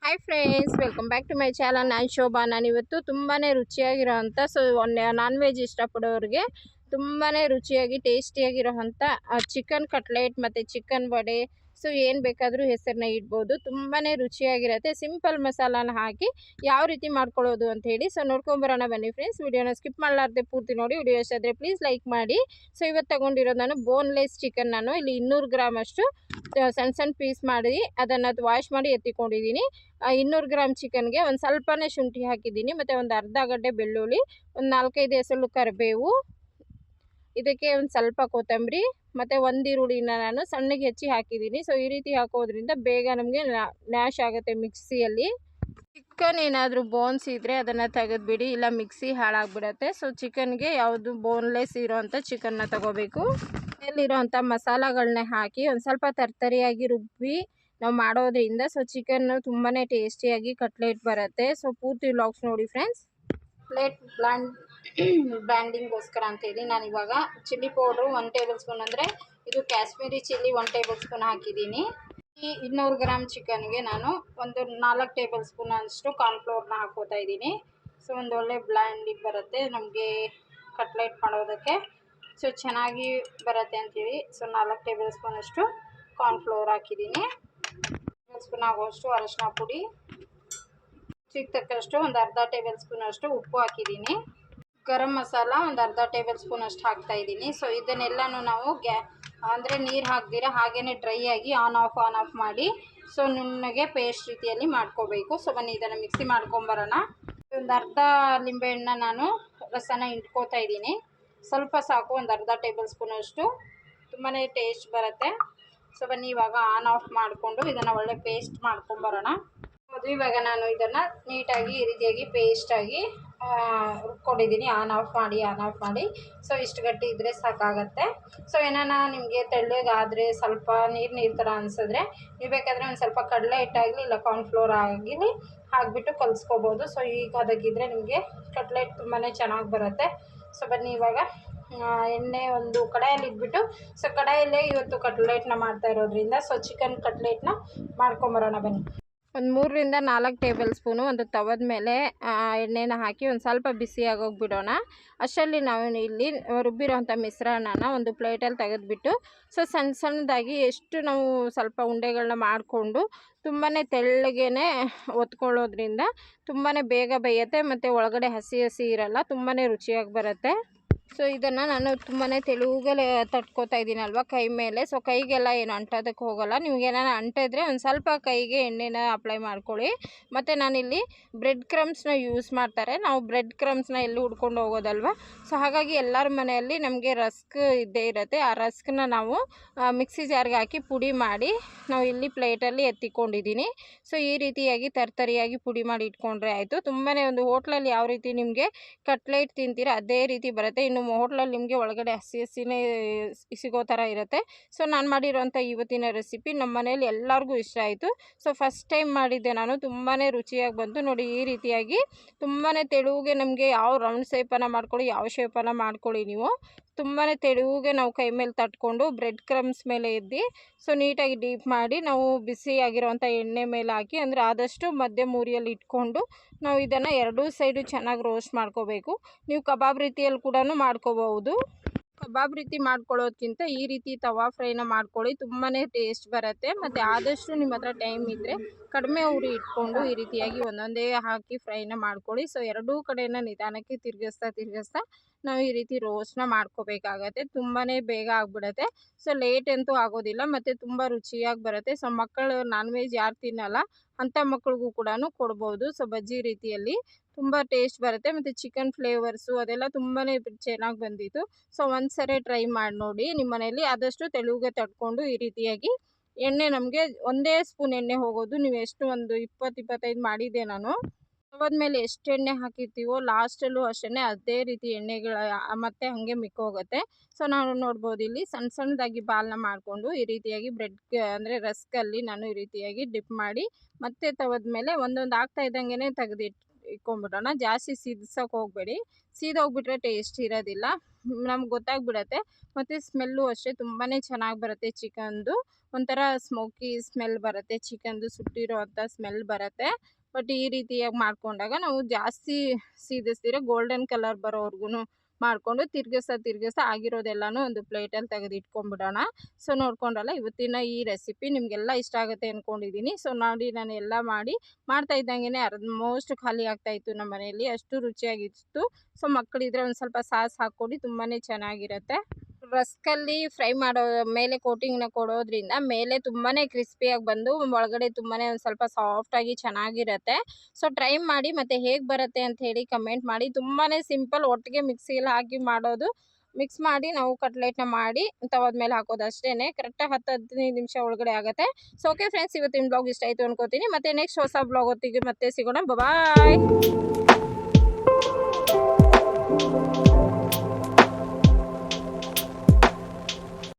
Hi friends, welcome back to my channel. ನಾನು ಶೋಭಾ. ನಾನಿವತ್ತು ತುಂಬಾ ರುಚಿಯಾಗಿರೋವಂಥ ನಾನ್ ವೆಜ್ ಇಷ್ಟಪಡೋರಿಗೆ ತುಂಬಾ ರುಚಿಯಾಗಿ ಟೇಸ್ಟಿಯಾಗಿರೋವಂಥ ಚಿಕನ್ ಕಟ್ಲೆಟ್ ಮತ್ತು ಚಿಕನ್ ವಡೆ ಏನು ಬೇಕಾದರೂ ಹೆಸರನ್ನ ಇಡ್ಬೋದು. ತುಂಬಾ ರುಚಿಯಾಗಿರುತ್ತೆ. ಸಿಂಪಲ್ ಮಸಾಲಾನ ಹಾಕಿ ಯಾವ ರೀತಿ ಮಾಡ್ಕೊಳ್ಳೋದು ಅಂತ ಹೇಳಿ ನೋಡ್ಕೊಂಬರೋಣ ಬನ್ನಿ ಫ್ರೆಂಡ್ಸ್. ವಿಡಿಯೋನ ಸ್ಕಿಪ್ ಮಾಡಲಾರ್ದೆ ಪೂರ್ತಿ ನೋಡಿ. ವಿಡಿಯೋ ಇಷ್ಟ ಆದರೆ ಪ್ಲೀಸ್ ಲೈಕ್ ಮಾಡಿ. ಇವತ್ತು ತಗೊಂಡಿರೋದು ನಾನು ಬೋನ್ಲೆಸ್ ಚಿಕನ್. ನಾನು ಇಲ್ಲಿ 200 ಗ್ರಾಮ್ ಅಷ್ಟು ಸಣ್ಣ ಸಣ್ಣ ಪೀಸ್ ಮಾಡಿ ಅದನ್ನು ವಾಶ್ ಮಾಡಿ ಎತ್ತಿಕೊಂಡಿದ್ದೀನಿ. 200 ಗ್ರಾಮ್ ಚಿಕನ್ಗೆ ಒಂದು ಸ್ವಲ್ಪನೇ ಶುಂಠಿ ಹಾಕಿದ್ದೀನಿ, ಮತ್ತು ಒಂದು ಅರ್ಧ ಗಡ್ಡೆ ಬೆಳ್ಳುಳ್ಳಿ, ಒಂದು 4-5 ಎಸಳು ಕರಿಬೇವು, ಇದಕ್ಕೆ ಒಂದು ಸ್ವಲ್ಪ ಕೊತ್ತಂಬರಿ ಮತ್ತು ಒಂದು ಈರುಳ್ಳಿನ ನಾನು ಸಣ್ಣಗೆ ಹೆಚ್ಚಿ ಹಾಕಿದ್ದೀನಿ. ಈ ರೀತಿ ಹಾಕೋದ್ರಿಂದ ಬೇಗ ನಮಗೆ ನ್ಯಾಶ್ ಆಗುತ್ತೆ ಮಿಕ್ಸಿಯಲ್ಲಿ. ಚಿಕನ್ ಏನಾದರೂ ಬೋನ್ಸ್ ಇದ್ದರೆ ಅದನ್ನು ತೆಗೆದುಬಿಡಿ, ಇಲ್ಲ ಮಿಕ್ಸಿ ಹಾಳಾಗಿಬಿಡುತ್ತೆ. ಚಿಕನ್ಗೆ ಯಾವುದು ಬೋನ್ಲೆಸ್ ಇರೋವಂಥ ಚಿಕನ್ನ ತಗೋಬೇಕು. ಮೇಲಿರೋವಂಥ ಮಸಾಲಗಳನ್ನ ಹಾಕಿ ಒಂದು ಸ್ವಲ್ಪ ತರ್ತರಿಯಾಗಿ ರುಬ್ಬಿ ನಾವು ಮಾಡೋದ್ರಿಂದ ಚಿಕನ್ ತುಂಬಾ ಟೇಸ್ಟಿಯಾಗಿ ಕಟ್ಲೆಟ್ ಬರುತ್ತೆ. ಪೂರ್ತಿ ವ್ಲಾಗ್ಸ್ ನೋಡಿ ಫ್ರೆಂಡ್ಸ್. ಪ್ಲೇಟ್ ಬ್ರ್ಯಾಂಡಿಂಗ್ಗೋಸ್ಕರ ಅಂತೇಳಿ ನಾನು ಇವಾಗ ಚಿಲ್ಲಿ ಪೌಡ್ರು 1 ಟೇಬಲ್ ಸ್ಪೂನ್, ಅಂದರೆ ಇದು ಕಾಶ್ಮೀರಿ ಚಿಲ್ಲಿ 1 ಟೇಬಲ್ ಸ್ಪೂನ್ ಹಾಕಿದ್ದೀನಿ. ಈ 200 ಗ್ರಾಮ್ ಚಿಕನ್ಗೆ ನಾನು ಒಂದು 4 ಟೇಬಲ್ ಸ್ಪೂನ್ ಅಷ್ಟು ಕಾರ್ನ್ಫ್ಲೋರ್ನ ಹಾಕೋತಾ ಇದ್ದೀನಿ. ಒಂದು ಒಳ್ಳೆ ಬ್ಲ್ಯಾಂಡಿಂಗ್ ಬರುತ್ತೆ ನಮಗೆ ಕಟ್ಲೆಟ್ ಮಾಡೋದಕ್ಕೆ. ಚೆನ್ನಾಗಿ ಬರುತ್ತೆ ಅಂಥೇಳಿ 4 ಟೇಬಲ್ ಸ್ಪೂನ್ ಅಷ್ಟು ಕಾರ್ನ್ಫ್ಲೋರ್ ಹಾಕಿದ್ದೀನಿ. ಟೇಬಲ್ ಸ್ಪೂನ್ ಆಗುವಷ್ಟು ಅರಶಿನ ಪುಡಿ, ರುಚಿಗೆ ತಕ್ಕಷ್ಟು ಒಂದು ಅರ್ಧ ಟೇಬಲ್ ಸ್ಪೂನ್ ಅಷ್ಟು ಉಪ್ಪು ಹಾಕಿದ್ದೀನಿ. ಗರಂ ಮಸಾಲ ಒಂದು ಅರ್ಧ ಟೇಬಲ್ ಸ್ಪೂನ್ ಅಷ್ಟು ಹಾಕ್ತಾ ಇದ್ದೀನಿ. ಇದನ್ನೆಲ್ಲನೂ ನಾವು ಅಂದರೆ ನೀರು ಹಾಕ್ದಿರ ಹಾಗೇ ಡ್ರೈ ಆಗಿ ಆನ್ ಆಫ್ ಮಾಡಿ ನುಣ್ಣಗೆ ಪೇಸ್ಟ್ ರೀತಿಯಲ್ಲಿ ಮಾಡ್ಕೋಬೇಕು. ಬನ್ನಿ ಇದನ್ನು ಮಿಕ್ಸಿ ಮಾಡ್ಕೊಂಬರೋಣ. ಒಂದು ಅರ್ಧ ಲಿಂಬೆಹಣ್ಣು ನಾನು ರಸನ ಇಟ್ಕೋತಾ ಇದ್ದೀನಿ. ಸ್ವಲ್ಪ ಸಾಕು, ಒಂದು ಅರ್ಧ ಟೇಬಲ್ ಸ್ಪೂನ್ ಅಷ್ಟು, ತುಂಬಾ ಟೇಸ್ಟ್ ಬರುತ್ತೆ. ಬನ್ನಿ ಇವಾಗ ಆನ್ ಆಫ್ ಮಾಡಿಕೊಂಡು ಇದನ್ನು ಒಳ್ಳೆ ಪೇಸ್ಟ್ ಮಾಡ್ಕೊಂಬರೋಣ. ಇವಾಗ ನಾನು ಇದನ್ನು ನೀಟಾಗಿ ಈ ರೀತಿಯಾಗಿ ಪೇಸ್ಟಾಗಿ ರುಬ್ಕೊಂಡಿದ್ದೀನಿ. ಆನ್ ಆಫ್ ಮಾಡಿ ಇಷ್ಟು ಗಟ್ಟಿ ಇದ್ದರೆ ಸಾಕಾಗತ್ತೆ. ಏನಾನ ನಿಮಗೆ ತೆಳ್ಳಗಾದರೆ ಸ್ವಲ್ಪ ನೀರು ಥರ ಅನಿಸಿದ್ರೆ ನೀವು ಬೇಕಾದರೆ ಒಂದು ಸ್ವಲ್ಪ ಕಡಲೆ ಹಿಟ್ಟಾಗಲಿ ಇಲ್ಲ ಕಾರ್ನ್ಫ್ಲೋರ್ ಆಗಲಿ ಹಾಕಿಬಿಟ್ಟು ಕಲಿಸ್ಕೋಬೋದು. ಈಗ ಅದಕ್ಕಿದ್ರೆ ನಿಮಗೆ ಕಟ್ಲೆಟ್ ತುಂಬಾ ಚೆನ್ನಾಗಿ ಬರುತ್ತೆ. ಬನ್ನಿ ಇವಾಗ ಎಣ್ಣೆ ಒಂದು ಕಡಾಯಲ್ಲಿ ಇಟ್ಬಿಟ್ಟು ಕಡಾಯಲ್ಲೇ ಇವತ್ತು ಕಟ್ಲೆಟ್ನ ಮಾಡ್ತಾ ಇರೋದ್ರಿಂದ ಚಿಕನ್ ಕಟ್ಲೆಟ್ನ ಮಾಡ್ಕೊಂಬರೋಣ ಬನ್ನಿ. ಒಂದು 3-4 ಟೇಬಲ್ ಸ್ಪೂನು ಒಂದು ತವದ ಮೇಲೆ ಎಣ್ಣೆನ ಹಾಕಿ ಒಂದು ಸ್ವಲ್ಪ ಬಿಸಿ ಆಗೋಗಿಬಿಡೋಣ. ಅಷ್ಟರಲ್ಲಿ ನಾವು ಇಲ್ಲಿ ರುಬ್ಬಿರೋಂಥ ಮಿಶ್ರಣನ ಒಂದು ಪ್ಲೇಟಲ್ಲಿ ತೆಗೆದುಬಿಟ್ಟು ಸಣ್ಣದಾಗಿ ಎಷ್ಟು ನಾವು ಸ್ವಲ್ಪ ಉಂಡೆಗಳನ್ನ ಮಾಡಿಕೊಂಡು ತುಂಬಾ ತೆಳ್ಳಗೆ ಒತ್ಕೊಳ್ಳೋದ್ರಿಂದ ತುಂಬಾ ಬೇಗ ಬೇಯುತ್ತೆ, ಮತ್ತು ಒಳಗಡೆ ಹಸಿ ಇರಲ್ಲ, ತುಂಬಾ ರುಚಿಯಾಗಿ ಬರುತ್ತೆ. ಇದನ್ನು ನಾನು ತುಂಬಾ ತೆಳುಗಲೆ ತಟ್ಕೋತಾ ಇದ್ದೀನಲ್ವ ಕೈ ಮೇಲೆ. ಕೈಗೆಲ್ಲ ಏನು ಅಂಟೋದಕ್ಕೆ ಹೋಗೋಲ್ಲ. ನಿಮ್ಗೆ ಏನಾರ ಅಂಟಿದ್ರೆ ಒಂದು ಸ್ವಲ್ಪ ಕೈಗೆ ಎಣ್ಣೆನ ಅಪ್ಲೈ ಮಾಡ್ಕೊಳ್ಳಿ. ಮತ್ತು ನಾನಿಲ್ಲಿ ಬ್ರೆಡ್ ಕ್ರಮ್ಸ್ನ ಯೂಸ್ ಮಾಡ್ತಾರೆ. ನಾವು ಬ್ರೆಡ್ ಕ್ರಮ್ಸ್ನ ಎಲ್ಲಿ ಹುಡ್ಕೊಂಡು ಹೋಗೋದಲ್ವ. ಹಾಗಾಗಿ ಎಲ್ಲರ ಮನೆಯಲ್ಲಿ ನಮಗೆ ರಸ್ಕ್ ಇದ್ದೇ ಇರುತ್ತೆ. ಆ ರಸ್ಕ್ನ ನಾವು ಮಿಕ್ಸಿ ಜಾರ್ಗೆ ಹಾಕಿ ಪುಡಿ ಮಾಡಿ ನಾವು ಇಲ್ಲಿ ಪ್ಲೇಟಲ್ಲಿ ಎತ್ತಿಕೊಂಡಿದ್ದೀನಿ. ಈ ರೀತಿಯಾಗಿ ತರ್ತರಿಯಾಗಿ ಪುಡಿ ಮಾಡಿ ಇಟ್ಕೊಂಡ್ರೆ ಆಯಿತು. ತುಂಬಾ ಒಂದು ಹೋಟ್ಲಲ್ಲಿ ಯಾವ ರೀತಿ ನಿಮಗೆ ಕಟ್ಲೆಟ್ ತಿಂತೀರ ಅದೇ ರೀತಿ ಬರುತ್ತೆ. ಇನ್ನು ಹೋಟ್ಲಲ್ಲಿ ನಿಮಗೆ ಒಳಗಡೆ ಹಸಿನೇ ಸಿಗೋ ಥರ ಇರುತ್ತೆ. ನಾನು ಮಾಡಿರೋಂಥ ಇವತ್ತಿನ ರೆಸಿಪಿ ನಮ್ಮ ಮನೇಲಿ ಎಲ್ಲರಿಗೂ ಇಷ್ಟ ಆಯಿತು. ಫಸ್ಟ್ ಟೈಮ್ ಮಾಡಿದ್ದೆ ನಾನು, ತುಂಬಾ ರುಚಿಯಾಗಿ ಬಂತು ನೋಡಿ. ಈ ರೀತಿಯಾಗಿ ತುಂಬಾ ತೆಳುಗೆ ನಮಗೆ ಯಾವ ರೌಂಡ್ ಶೇಪನ್ನು ಮಾಡ್ಕೊಳ್ಳಿ, ಯಾವ ಶೇಪನ್ನು ಮಾಡ್ಕೊಳ್ಳಿ ನೀವು, ತುಂಬಾ ತೆಳುಗೆ ನಾವು ಕೈ ಮೇಲೆ ತಟ್ಕೊಂಡು ಬ್ರೆಡ್ ಕ್ರಮ್ಸ್ ಮೇಲೆ ಎದ್ದು ನೀಟಾಗಿ ಡೀಪ್ ಮಾಡಿ ನಾವು ಬಿಸಿಯಾಗಿರೋವಂಥ ಎಣ್ಣೆ ಮೇಲೆ ಹಾಕಿ, ಅಂದರೆ ಆದಷ್ಟು ಮಧ್ಯಮ ಉರಿಯಲ್ಲಿ ಇಟ್ಕೊಂಡು ನಾವು ಇದನ್ನು ಎರಡೂ ಸೈಡು ಚೆನ್ನಾಗಿ ರೋಸ್ಟ್ ಮಾಡ್ಕೋಬೇಕು. ನೀವು ಕಬಾಬ್ ರೀತಿಯಲ್ಲಿ ಕೂಡ ಮಾಡ್ಕೋಬಹುದು. ಕಬಾಬ್ ರೀತಿ ಮಾಡ್ಕೊಳ್ಳೋದಕ್ಕಿಂತ ಈ ರೀತಿ ತವಾ ಫ್ರೈನ ಮಾಡ್ಕೊಳ್ಳಿ, ತುಂಬಾ ಟೇಸ್ಟ್ ಬರುತ್ತೆ. ಮತ್ತು ಆದಷ್ಟು ನಿಮ್ಮ ಹತ್ರ ಟೈಮ್ ಇದ್ದರೆ ಕಡಿಮೆ ಉರಿ ಇಟ್ಕೊಂಡು ಈ ರೀತಿಯಾಗಿ ಒಂದೊಂದೇ ಹಾಕಿ ಫ್ರೈನ ಮಾಡ್ಕೊಳ್ಳಿ. ಎರಡೂ ಕಡೆನ ನಿಧಾನಕ್ಕೆ ತಿರುಗಿಸ್ತಾ ನಾವು ಈ ರೀತಿ ರೋಸ್ಟ್ನ ಮಾಡ್ಕೋಬೇಕಾಗತ್ತೆ. ತುಂಬಾ ಬೇಗ ಆಗಿಬಿಡುತ್ತೆ. ಲೇಟ್ ಅಂತೂ ಆಗೋದಿಲ್ಲ, ಮತ್ತು ತುಂಬ ರುಚಿಯಾಗಿ ಬರುತ್ತೆ. ಮಕ್ಕಳು ನಾನ್ ವೆಜ್ ಯಾರು ತಿನ್ನಲ್ಲ ಅಂಥ ಮಕ್ಳಿಗೂ ಕೂಡ ಕೊಡ್ಬೋದು. ಬಜ್ಜಿ ರೀತಿಯಲ್ಲಿ ತುಂಬ ಟೇಸ್ಟ್ ಬರುತ್ತೆ, ಮತ್ತು ಚಿಕನ್ ಫ್ಲೇವರ್ಸು ಅದೆಲ್ಲ ತುಂಬಾ ಚೆನ್ನಾಗಿ ಬಂದಿತ್ತು. ಒಂದು ಸರಿ ಟ್ರೈ ಮಾಡಿ ನೋಡಿ ನಿಮ್ಮ ಮನೆಯಲ್ಲಿ. ಆದಷ್ಟು ತೆಳುಗೆ ತಟ್ಕೊಂಡು ಈ ರೀತಿಯಾಗಿ ಎಣ್ಣೆ ನಮಗೆ ಒಂದೇ ಸ್ಪೂನ್ ಎಣ್ಣೆ ಹೋಗೋದು. ನೀವು ಎಷ್ಟು ಒಂದು 20-25 ಮಾಡಿದ್ದೆ ನಾನು. ಮೇಲೆ ಎಷ್ಟು ಎಣ್ಣೆ ಹಾಕಿರ್ತೀವೋ ಲಾಸ್ಟಲ್ಲೂ ಅಷ್ಟೇ ಅದೇ ರೀತಿ ಎಣ್ಣೆಗಳ ಮತ್ತೆ ಹಾಗೆ ಮಿಕ್ಕೋಗುತ್ತೆ. ನಾವು ನೋಡ್ಬೋದು ಇಲ್ಲಿ ಸಣ್ಣದಾಗಿ ಬಾಲ್ನ ಮಾಡಿಕೊಂಡು ಈ ರೀತಿಯಾಗಿ ಬ್ರೆಡ್ ಅಂದರೆ ರಸ್ಕಲ್ಲಿ ನಾನು ಈ ರೀತಿಯಾಗಿ ಡಿಪ್ ಮಾಡಿ ಮತ್ತೆ ತವದ ಮೇಲೆ ಒಂದೊಂದು ಆಗ್ತಾ ಇದ್ದಂಗೆ ಇಟ್ಕೊಂಡ್ಬಿಡೋಣ. ಜಾಸ್ತಿ ಸಿದ್ಸೋಕೆ ಹೋಗಬೇಡಿ, ಸೀದೋಗ್ಬಿಟ್ರೆ ಟೇಸ್ಟ್ ಇರೋದಿಲ್ಲ, ನಮ್ಗೆ ಗೊತ್ತಾಗ್ಬಿಡತ್ತೆ. ಮತ್ತು ಸ್ಮೆಲ್ಲು ಅಷ್ಟೇ ತುಂಬಾ ಚೆನ್ನಾಗಿ ಬರುತ್ತೆ ಚಿಕನ್ದು. ಒಂಥರ ಸ್ಮೋಕಿ ಸ್ಮೆಲ್ ಬರುತ್ತೆ, ಚಿಕನ್ದು ಸುಟ್ಟಿರೋ ಅಂಥ ಸ್ಮೆಲ್ ಬರುತ್ತೆ. ಬಟ್ ಈ ರೀತಿಯಾಗಿ ಮಾಡ್ಕೊಂಡಾಗ ನಾವು ಜಾಸ್ತಿ ಸೀದಿಸ್ದಿರ ಗೋಲ್ಡನ್ ಕಲರ್ ಬರೋವರೆಗೂ ಮಾಡಿಕೊಂಡು ತಿರ್ಗಿಸ್ತಾ ಆಗಿರೋದೆಲ್ಲನೂ ಒಂದು ಪ್ಲೇಟಲ್ಲಿ ತೆಗೆದು ಇಟ್ಕೊಂಡ್ಬಿಡೋಣ. ಸೊ ನೋಡ್ಕೊಂಡ್ರಲ್ಲ, ಇವತ್ತಿನ ಈ ರೆಸಿಪಿ ನಿಮಗೆಲ್ಲ ಇಷ್ಟ ಆಗುತ್ತೆ ಅಂದ್ಕೊಂಡಿದ್ದೀನಿ. ಸೊ ನೋಡಿ, ನಾನು ಎಲ್ಲ ಮಾಡ್ತಾ ಇದ್ದಂಗೆ ಆಲ್ಮೋಸ್ಟ್ ಖಾಲಿ ಆಗ್ತಾಯಿತ್ತು ನಮ್ಮ ಮನೆಯಲ್ಲಿ, ಅಷ್ಟು ರುಚಿಯಾಗಿತ್ತು. ಸೊ ಮಕ್ಕಳಿದ್ರೆ ಒಂದು ಸ್ವಲ್ಪ ಸಾಸ್ ಹಾಕ್ಕೊಂಡು ತುಂಬಾ ಚೆನ್ನಾಗಿರುತ್ತೆ. ರಸ್ಕಲ್ಲಿ ಫ್ರೈ ಮಾಡೋ ಮೇಲೆ ಕೋಟಿಂಗ್ನ ಕೊಡೋದ್ರಿಂದ ಮೇಲೆ ತುಂಬಾ ಕ್ರಿಸ್ಪಿಯಾಗಿ ಬಂದು ಒಳಗಡೆ ತುಂಬಾ ಒಂದು ಸ್ವಲ್ಪ ಸಾಫ್ಟಾಗಿ ಚೆನ್ನಾಗಿರುತ್ತೆ. ಸೊ ಟ್ರೈ ಮಾಡಿ, ಮತ್ತು ಹೇಗೆ ಬರುತ್ತೆ ಅಂತ ಹೇಳಿ ಕಮೆಂಟ್ ಮಾಡಿ. ತುಂಬಾ ಸಿಂಪಲ್, ಒಟ್ಟಿಗೆ ಮಿಕ್ಸಿಯಲ್ಲಿ ಹಾಕಿ ಮಾಡೋದು. ಮಿಕ್ಸ್ ಮಾಡಿ ನಾವು ಕಟ್ಲೆಟ್ನ ಮಾಡಿ ತವದ ಮೇಲೆ ಹಾಕೋದು ಅಷ್ಟೇ. ಕರೆಕ್ಟಾಗಿ 10-15 ನಿಮಿಷ ಒಳಗಡೆ ಆಗುತ್ತೆ. ಸೊ ಓಕೆ ಫ್ರೆಂಡ್ಸ್, ಇವತ್ತಿನ ಬ್ಲಾಗ್ ಇಷ್ಟ ಆಯಿತು ಅನ್ಕೋತೀನಿ. ಮತ್ತು ನೆಕ್ಸ್ಟ್ ಹೊಸ ಬ್ಲಾಗ್ ಹೊತ್ತಿಗೆ ಮತ್ತೆ ಸಿಗೋಣ. ಬಾಯ್.